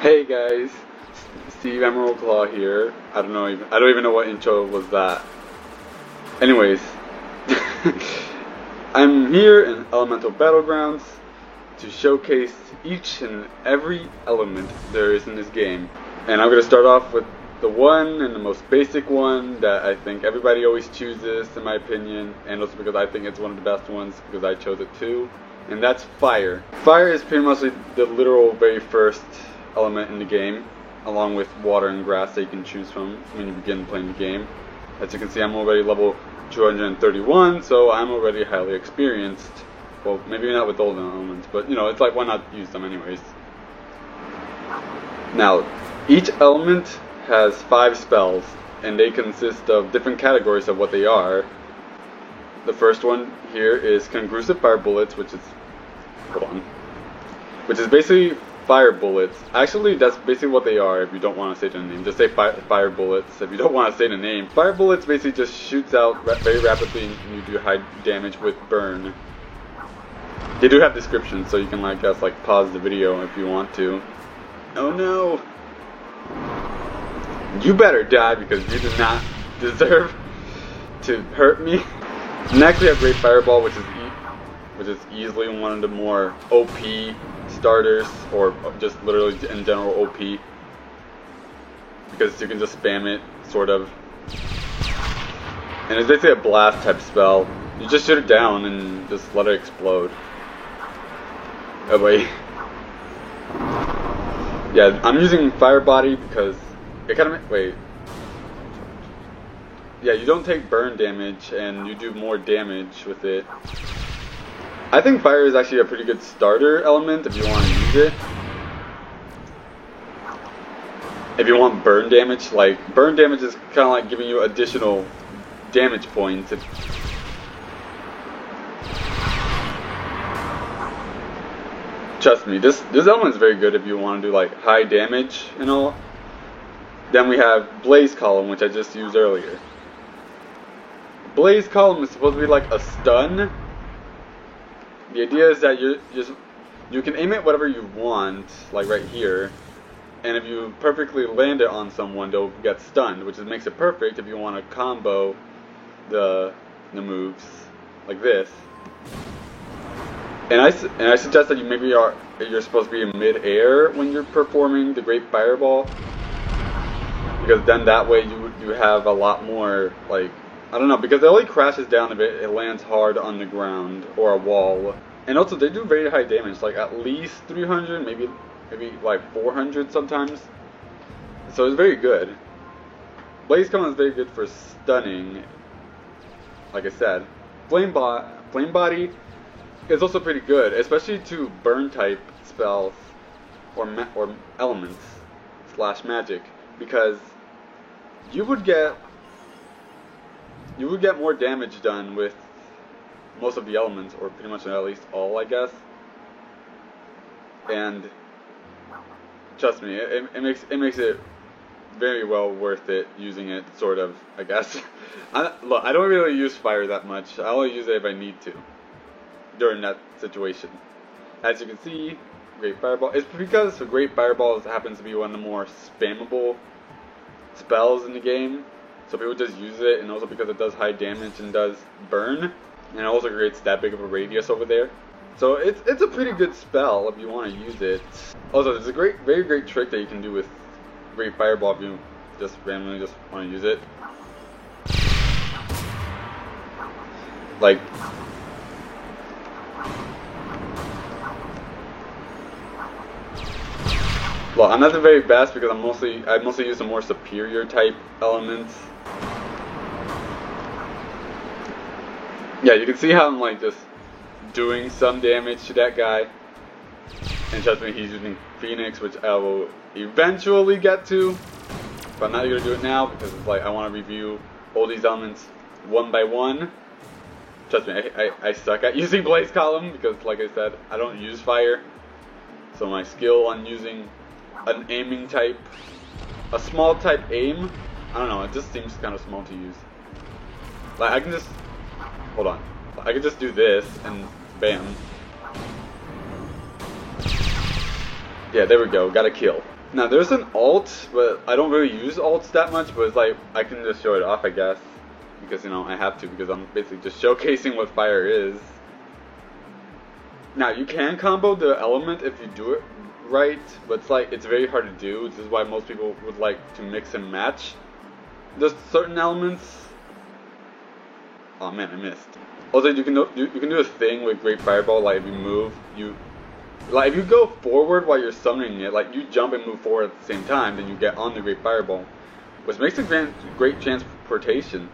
Hey guys, Steve Emerald Claw here. I don't even know what intro was that. Anyways, I'm here in Elemental Battlegrounds to showcase each and every element there is in this game. And I'm gonna start off with the one and the most basic one that I think everybody always chooses, in my opinion, and also because I think it's one of the best ones because I chose it too. And that's fire. Fire is pretty much the literal very first element in the game, along with water and grass that you can choose from when you begin playing the game. As you can see, I'm already level 231, so I'm already highly experienced. Well, maybe not with all the elements, but you know, it's like, why not use them anyways? Now, each element has 5 spells, and they consist of different categories of what they are. The first one here is Congrusive Fire Bullets, which is basically fire bullets. Actually, that's basically what they are if you don't want to say the name. Just say fire bullets if you don't want to say the name. Fire bullets basically just shoots out very rapidly and you do high damage with burn. They do have descriptions, so you can pause the video if you want to. Oh no! You better die because you do not deserve to hurt me. Next we have Great Fireball, which is easily one of the more OP starters, or just literally in general OP, because you can just spam it, sort of. And it's basically a blast type spell. You just shoot it down and just let it explode. Oh wait. Yeah, I'm using Fire Body because it kind of yeah, you don't take burn damage and you do more damage with it. I think fire is actually a pretty good starter element if you want to use it. If you want burn damage, burn damage is kind of like giving you additional damage points. Trust me, this element is very good if you want to do high damage and all. Then we have Blaze Column, which I just used earlier. Blaze Column is supposed to be like a stun. The idea is that you can aim it whatever you want, like right here, and if you perfectly land it on someone, they'll get stunned, which makes it perfect if you want to combo the moves like this. And I suggest that you're supposed to be in mid-air when you're performing the Great Fireball, because then that way you have a lot more I don't know, because it only crashes down if it lands hard on the ground or a wall. And also, they do very high damage, at least 300, maybe 400 sometimes. So it's very good. Blaze Column is very good for stunning, like I said. Flame Body is also pretty good, especially to burn type spells or elements / magic, because you would get more damage done with most of the elements, or pretty much at least all, I guess. And trust me, it makes it very well worth it using it, sort of, I guess. Look, I don't really use fire that much. I only use it if I need to during that situation. As you can see, Great Fireball. It's because Great Fireball happens to be one of the more spammable spells in the game. So people just use it, and also because it does high damage and does burn, and it also creates that big of a radius over there. So it's a pretty good spell if you want to use it. Also, there's a very great trick that you can do with Great Fireball if you just randomly just want to use it. Well, I'm not the very best because I mostly use the more superior type elements. Yeah, you can see how I'm just doing some damage to that guy. And trust me, he's using Phoenix, which I will eventually get to. But I'm not going to do it now because it's I want to review all these elements one by one. Trust me, I suck at using Blaze Column because, like I said, I don't use fire. So my skill on using an aiming type, a small type aim, I don't know, it just seems kind of small to use. I can just, hold on, I can just do this and bam. Yeah, there we go, got a kill. Now there's an alt, but I don't really use alts that much, but it's like, I can just show it off, I guess. Because, you know, I have to, because I'm basically just showcasing what fire is. Now, you can combo the element if you do it right, but it's like, it's very hard to do. This is why most people would like to mix and match just certain elements. Oh man, I missed. Also, you can do a thing with Great Fireball, like if you move, if you go forward while you're summoning it, like you jump and move forward at the same time, then you get on the Great Fireball, which makes a great transportation.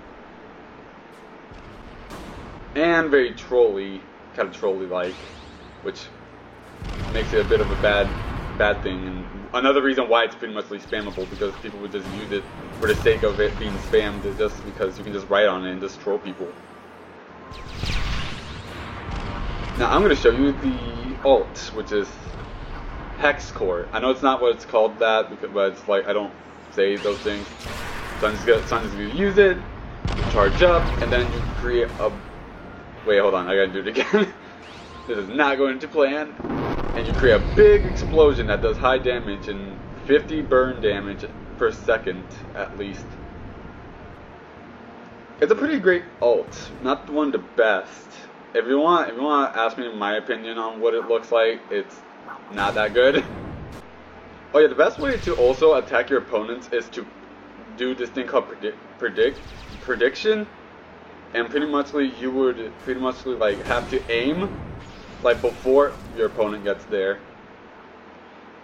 And very trolly, kind of trolly-like, which makes it a bit of a bad thing. And another reason why it's pretty much spammable, because people would just use it for the sake of it being spammed, just because you can just write on it and just troll people. Now I'm going to show you the alt, which is Hex Core. I know it's not what it's called that, but it's like, I don't say those things. So I'm just going to use it, charge up, and then you create a... Wait, hold on, I gotta do it again. This is not going to plan. And you create a big explosion that does high damage and 50 burn damage per second, at least. It's a pretty great ult, not one of the best. If you want to ask me my opinion on what it looks like, it's not that good. Oh yeah, the best way to also attack your opponents is to do this thing called prediction. And pretty much you would like have to aim like before your opponent gets there.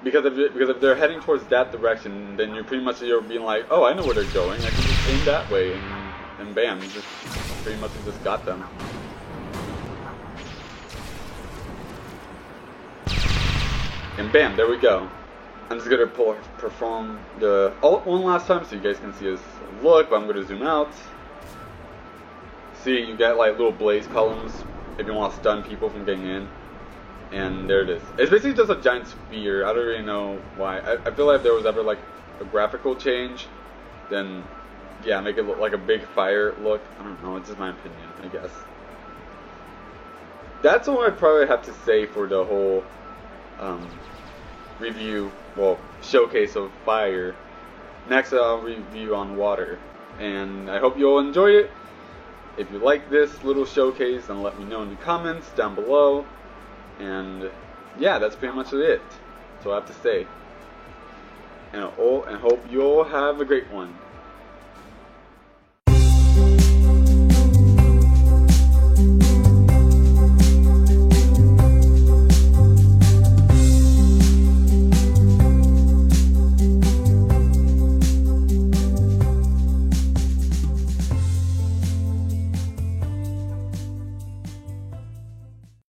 Because if they're heading towards that direction, then you're being like, oh, I know where they're going. I can just aim that way, and bam, you just pretty much just got them. And bam, there we go. I'm just gonna perform the ult one last time so you guys can see his look. But I'm gonna zoom out. See, you get like little blaze columns if you want to stun people from getting in. And there it is. It's basically just a giant sphere. I don't really know why. I feel like if there was ever like a graphical change, then yeah, make it look like a big fire look. I don't know, it's just my opinion, I guess. That's all I probably have to say for the whole review, well, showcase of fire. Next I'll review on water. And I hope you all enjoyed it. If you like this little showcase, then let me know in the comments down below. And yeah, that's pretty much it. That's all I have to say. And hope you all have a great one.